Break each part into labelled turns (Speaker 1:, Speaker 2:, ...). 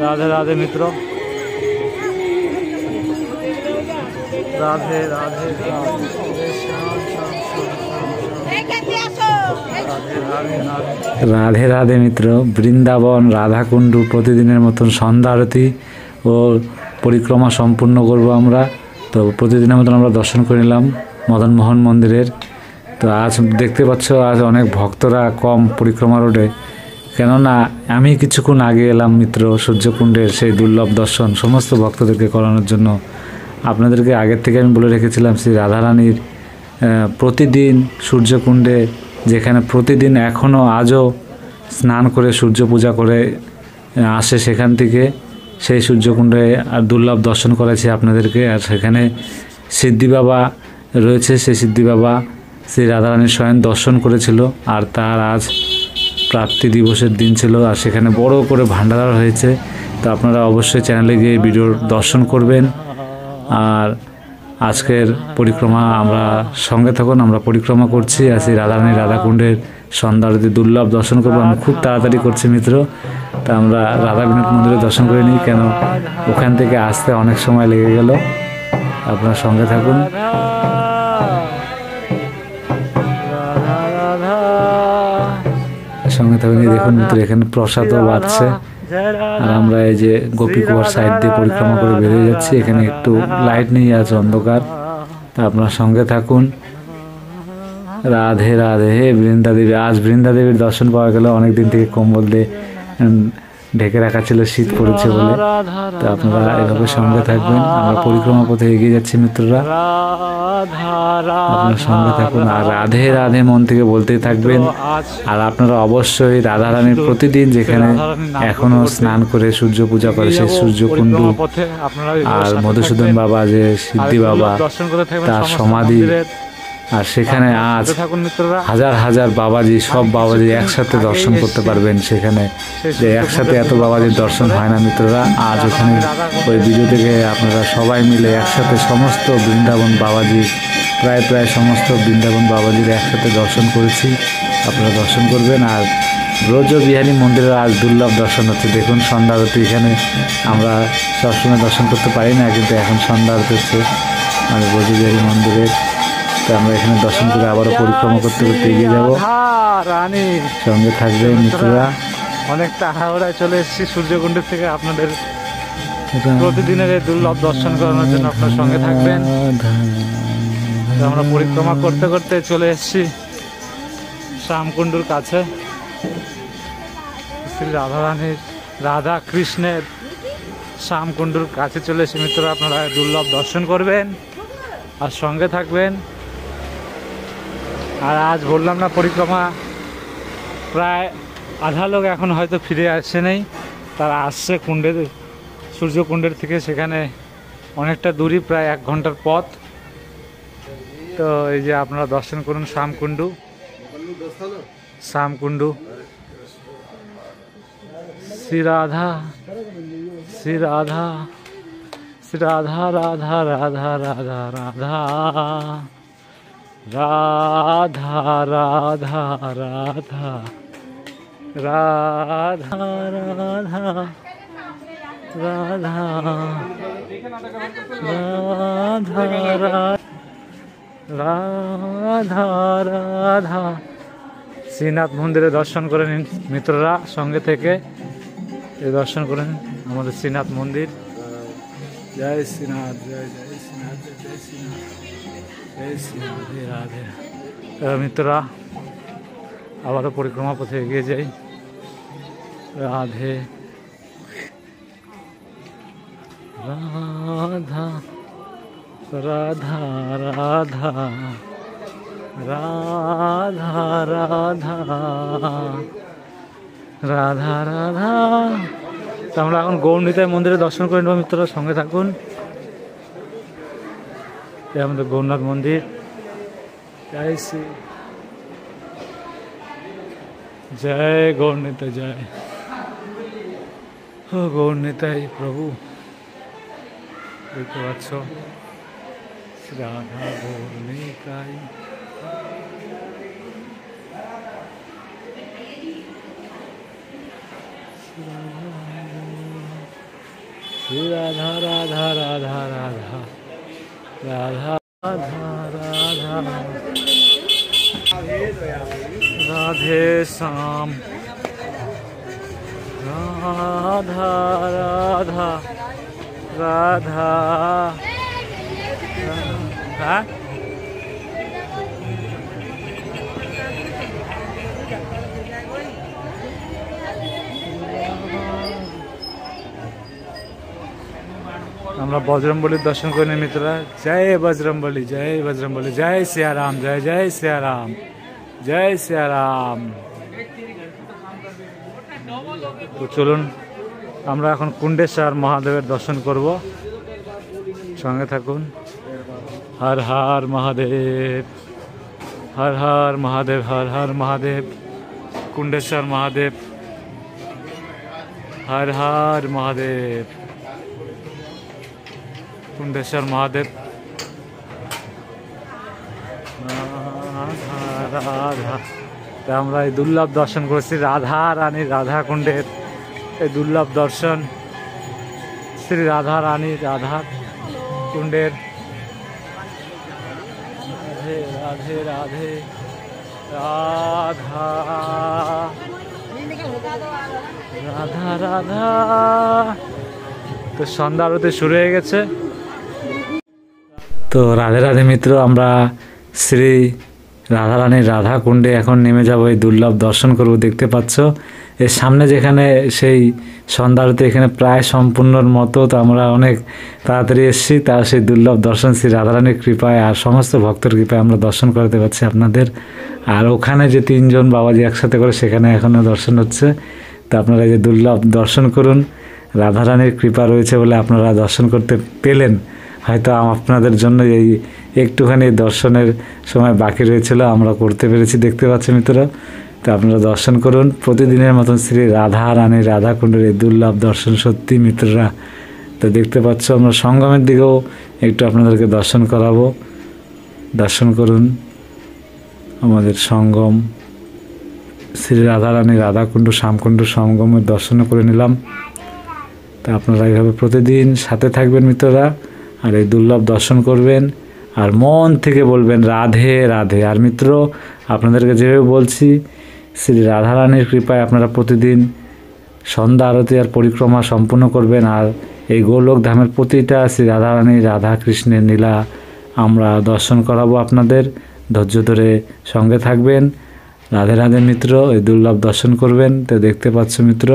Speaker 1: राधे राधे मित्रों, राधे राधे राधे राधे मित्रों। বৃন্দাবন রাধাকুণ্ড প্রতিদিনের মতন সন্ধ্যা আরতি ও পরিক্রমা সম্পূর্ণ করব আমরা। তো প্রতিদিনের মতন আমরা দর্শন করে নিলাম মদনমোহন মন্দিরের। তো আজ দেখতে পাচ্ছ আজ অনেক ভক্তরা কম পরিক্রমা রোডে, কেননা আমি কিছুক্ষণ আগে এলাম মিত্র সূর্যকুণ্ডের সেই দুর্লভ দর্শন সমস্ত ভক্তদেরকে করানোর জন্য। আপনাদেরকে আগের থেকে আমি বলে রেখেছিলাম শ্রী রাধারানীর প্রতিদিন সূর্যকুণ্ডে, যেখানে প্রতিদিন এখনও আজও স্নান করে সূর্য পূজা করে আসে, সেখান থেকে সেই সূর্যকুণ্ডে আর দুর্লভ দর্শন করেছি আপনাদেরকে। আর সেখানে সিদ্ধি বাবা রয়েছে, সেই সিদ্ধি বাবা শ্রী রাধারানীর স্বয়ং দর্শন করেছিল। আর তার আজ প্রাপ্তি দিবসের দিন ছিল, আর সেখানে বড় করে ভান্ডারা হয়েছে। তো আপনারা অবশ্যই চ্যানেলে গিয়ে ভিডিওর দর্শন করবেন। আর আজকের পরিক্রমা আমরা সঙ্গে থাকুন, আমরা পরিক্রমা করছি আর সেই রাধারানী রাধাকুণ্ডের সন্ধ্যা আরতি দুর্লভ দর্শন করবো। আমি খুব তাড়াতাড়ি করছি মিত্র, তা আমরা রাধা বিনোদ মন্দিরে দর্শন করে নিই, কেন ওখান থেকে আসতে অনেক সময় লেগে গেল। আপনারা সঙ্গে থাকুন। সঙ্গে থাকুন। দেখুন মিত্র, এখানে প্রসাদও বাড়ছে। আর আমরা এই যে গোপীকুয়ার সাইড দিয়ে পরিক্রমা করে বেরিয়ে যাচ্ছি। এখানে একটু লাইট নেই, আছে অন্ধকার। তা আপনার সঙ্গে থাকুন। রাধে রাধে হে বৃন্দাদেবী। আজ বৃন্দাদেবীর দর্শন পাওয়া গেল, অনেকদিন থেকে কম্বল দিয়ে ঢেকে রাখা ছিল, শীত পড়েছে বলে। তো আপনারা এভাবে সঙ্গে থাকবেন। আমরা পরিক্রমা পথে এগিয়ে যাচ্ছি মিত্ররা, আপনার সঙ্গে থাকুন। আর রাধে রাধে মন থেকে বলতেই থাকবেন। আর আপনারা অবশ্যই রাধারানীর প্রতিদিন যেখানে এখনো স্নান করে সূর্য পূজা করে সেই সূর্যকুণ্ড আর মধুসূদন বাবা যে সিদ্ধি বাবা তার সমাধি, আর সেখানে আজ হাজার হাজার বাবাজি, সব বাবাজি একসাথে দর্শন করতে পারবেন। সেখানে যে একসাথে এত বাবাজির দর্শন হয় না মিত্ররা। আজ ওখানে ওই ভিডিও থেকে আপনারা সবাই মিলে একসাথে সমস্ত বৃন্দাবন বাবাজি, প্রায় সমস্ত বৃন্দাবন বাবাজির একসাথে দর্শন করেছি। আপনারা দর্শন করবেন। আর ব্রজবিহারী মন্দিরের আজ দুর্লভ দর্শন হচ্ছে। দেখুন সন্ধ্যা আরতি, এখানে আমরা সবসময় দর্শন করতে পারি না, কিন্তু এখন সন্ধ্যা আরতি হচ্ছে মানে ব্রজবিহারী মন্দিরের। তো আমরা এখানে দর্শন করে আবারও পরিক্রমা করতে করতে এগিয়ে যাবো। সঙ্গে থাকবে মিত্ররা।
Speaker 2: অনেক তাড়াহুড়ায় চলে এসেছি সূর্যকুণ্ডের থেকে আপনাদের প্রতিদিনের এই দুর্লভ দর্শন করানোর জন্য। আপনার সঙ্গে থাকবেন। আমরা পরিক্রমা করতে করতে চলে এসেছি শ্যামকুণ্ডুর কাছে। শ্রী রাধারানীর, রাধা কৃষ্ণের শ্যামকুণ্ডুর কাছে চলে এসে মিত্ররা আপনারা দুর্লভ দর্শন করবেন আর সঙ্গে থাকবেন। আর আজ বললাম না, পরিক্রমা প্রায় আধা লোক এখন হয়তো ফিরে আসছে নেই, তারা আসছে কুণ্ডের, সূর্যকুণ্ডের থেকে। সেখানে অনেকটা দূরই, প্রায় 1 ঘন্টার পথ। তো এই যে আপনারা দর্শন করুন শ্যামকুণ্ডু, শ্যামকুণ্ডু। শ্রী রাধা, শ্রী রাধা, শ্রী রাধা রাধা রাধা রাধা রাধা রাধা রাধা রাধা রাধা রাধা রাধা রাধা রাধা। শ্রীনাথ মন্দিরে দর্শন করে নিন মিত্ররা, সঙ্গে থেকে দর্শন করেন আমাদের শ্রীনাথ মন্দির। জয় শ্রীনাথ, জয় জয় শ্রীনাথ, জয় শ্রীনাথ, জয় শ্রীনাথ, রাধে। মিত্ররা আবারও পরিক্রমা পথে এগিয়ে যাই। রাধে রাধা রাধা রাধা রাধা রাধা রাধা রাধা। তো আমরা এখন গৌরনিতাই মন্দিরে দর্শন করে নেব মিত্ররা, সঙ্গে থাকুন। আমাদের গৌরনাথ মন্দির। জয় শ্রী, জয় গৌরনিতাই, জয় ও গৌরনিতাই প্রভু। দেখতে পাচ্ছ রাধা গৌরনিতাই। শ্রী রাধা রাধা রাধা রাধা রাধা রাধা রাধা রাধে শ্যাম রাধা রাধা রাধা হ্যাঁ আমরা বজরংবলীর দর্শন করে নিই মিত্ররা। জয় বজরংবলী, জয় বজরংবলী, জয় সিয়ারাম, জয় জয় সিয়ারাম, জয় সিয়ারাম। তো চলুন আমরা এখন কুণ্ডেশ্বর মহাদেবের দর্শন করব, সঙ্গে থাকুন। হর হর মহাদেব, হর হর মহাদেব, হর হর মহাদেব, কুণ্ডেশ্বর মহাদেব, হর হর মহাদেব, কুণ্ডেশ্বর মহাদেব। রাধা রাধা। তা আমরা এই দুর্লভ দর্শন করেছি রাধা রানী, রাধা কুণ্ডের এই দুর্লভ দর্শন শ্রী রাধা রানী, রাধা কুণ্ডের। রাধে রাধে রাধে রাধা রাধা রাধা। তো সন্ধ্যা আরতি শুরু হয়ে গেছে। তো রাধে রাধে মিত্র, আমরা শ্রী রাধা রানীর রাধা কুণ্ডে এখন নেমে যাব, এই দুর্লভ দর্শন করব। দেখতে পাচ্ছ এর সামনে যেখানে সেই সন্ধ্যা আরতি এখানে প্রায় সম্পূর্ণর মতো। তো আমরা অনেক তাড়াতাড়ি এসেছি, তার সেই দুর্লভ দর্শন শ্রী রাধা রানীর কৃপায় আর সমস্ত ভক্তের কৃপায় আমরা দর্শন করাতে পারছি আপনাদের। আর ওখানে যে তিনজন বাবাজি একসাথে করে সেখানে এখনও দর্শন হচ্ছে। তো আপনারা এই যে দুর্লভ দর্শন করুন, রাধা রানীর কৃপা রয়েছে বলে আপনারা দর্শন করতে পেলেন। হয়তো আপনাদের জন্য এই একটুখানি দর্শনের সময় বাকি রয়েছিল, আমরা করতে পেরেছি। দেখতে পাচ্ছেন মিত্ররা, তো আপনারা দর্শন করুন প্রতিদিনের মতন শ্রী রাধা রানীর রাধা কুণ্ডের এই দুর্লভ দর্শন। সত্যি মিত্ররা, তো দেখতে পাচ্ছ আমরা সঙ্গমের দিকেও একটু আপনাদেরকে দর্শন করাবো। দর্শন করুন আমাদের সঙ্গম শ্রী রাধা রানীর রাধাকুণ্ড শ্যামকুণ্ড সঙ্গমের দর্শন করে নিলাম। তা আপনারা এইভাবে প্রতিদিন সাথে থাকবেন মিত্ররা, আর এই দুর্লভ দর্শন করবেন আর মন থেকে বলবেন রাধে রাধে। আর মিত্র, আপনাদেরকে যেভাবে বলছি শ্রী রাধা রানীর কৃপায় আপনারা প্রতিদিন সন্ধ্যা আরতি আর পরিক্রমা সম্পূর্ণ করবেন। আর এই গোলক ধামের প্রতিটা শ্রী রাধা রানী, রাধা কৃষ্ণের লীলা আমরা দর্শন করাবো আপনাদের। ধৈর্য ধরে সঙ্গে থাকবেন। রাধে রাধে মিত্র, এই দুর্লভ দর্শন করবেন। তো দেখতে পাচ্ছ মিত্র,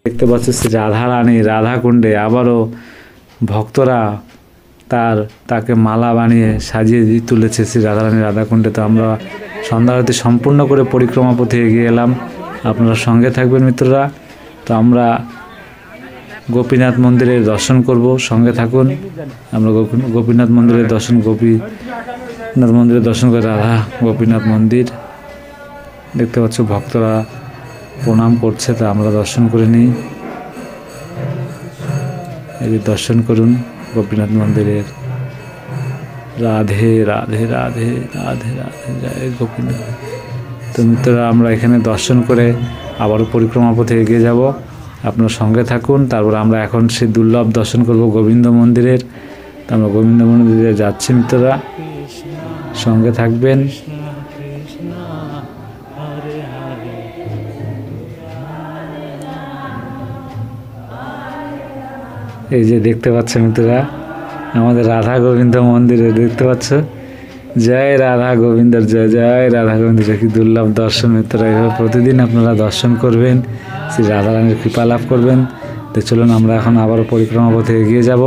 Speaker 2: দেখতে পাচ্ছ শ্রী রাধা রানী রাধা কুণ্ডে আবারও ভক্তরা তাকে মালা বানিয়ে সাজিয়ে তুলেছে শ্রী রাধা রানী রাধা কুণ্ডে। তো আমরা সন্ধ্যা আরতি সম্পূর্ণ করে পরিক্রমা পথে এগিয়ে এলাম। আপনারা সঙ্গে থাকবেন মিত্ররা। তো আমরা গোপীনাথ মন্দিরের দর্শন করব, সঙ্গে থাকুন। আমরা গোপীনাথ মন্দিরের দর্শন, গোপীনাথ মন্দিরের দর্শন করে রাধা গোপীনাথ মন্দির দেখতে পাচ্ছ ভক্তরা প্রণাম করছে। তা আমরা দর্শন করে নিই। এই যে দর্শন করুন গোপীনাথ মন্দিরের। রাধে রাধে রাধে রাধে রাধে, জয় গোপীনাথ। তো মিত্ররা, আমরা এখানে দর্শন করে আবারও পরিক্রমা পথে এগিয়ে যাব। আপনার সঙ্গে থাকুন। তারপর আমরা এখন সেই দুর্লভ দর্শন করব গোবিন্দ মন্দিরের। তো আমরা গোবিন্দ মন্দিরে যাচ্ছি মিত্ররা, সঙ্গে থাকবেন। এই যে দেখতে পাচ্ছেন মিত্ররা, আমাদের রাধা গোবিন্দ মন্দিরে দেখতে পাচ্ছ, জয় রাধা গোবিন্দর জয়, জয় রাধা গোবিন্দের। কি দুর্লভ দর্শন মিত্ররা, এভাবে প্রতিদিন আপনারা দর্শন করবেন, শ্রী রাধা রানীর কৃপা লাভ করবেন। তো চলুন আমরা এখন আবারও পরিক্রমা পথে এগিয়ে যাব।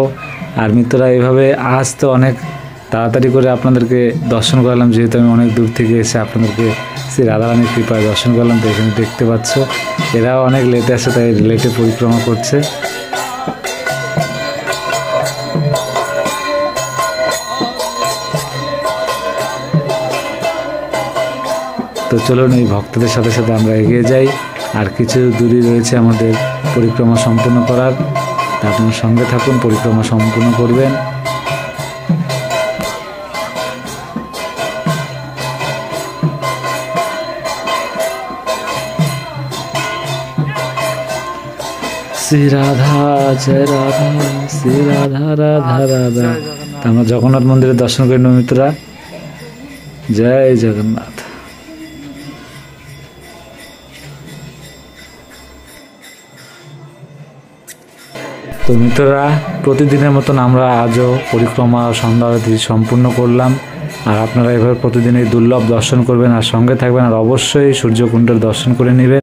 Speaker 2: আর মিত্ররা, এইভাবে আজ তো অনেক তাড়াতাড়ি করে আপনাদেরকে দর্শন করালাম, যেহেতু আমি অনেক দূর থেকে এসে আপনাদেরকে শ্রী রাধা রানীর কৃপায় দর্শন করলাম। তো এখানে দেখতে পাচ্ছ এরাও অনেক লেটে আসে, তাই লেটে পরিক্রমা করছে। তো চলুন এই ভক্তদের সাথে সাথে আমরা এগিয়ে যাই। আর কিছু দূরই রয়েছে আমাদের পরিক্রমা সম্পূর্ণ করার। আপনার সঙ্গে থাকুন, পরিক্রমা সম্পূর্ণ করবেন।
Speaker 1: শ্রী রাধা জয় রাধা শ্রী রাধা রাধা রাধা। তো আমরা জগন্নাথ মন্দিরে দর্শন করি নেব মিত্ররা। জয় জগন্নাথ। তো মিত্ররা, প্রতিদিনের মতন আমরা আজও পরিক্রমা সন্ধ্যা আরতি সম্পূর্ণ করলাম। আর আপনারা এভাবে প্রতিদিন এই দুর্লভ দর্শন করবেন আর সঙ্গে থাকবেন, আর অবশ্যই সূর্যকুণ্ডের দর্শন করে নেবেন।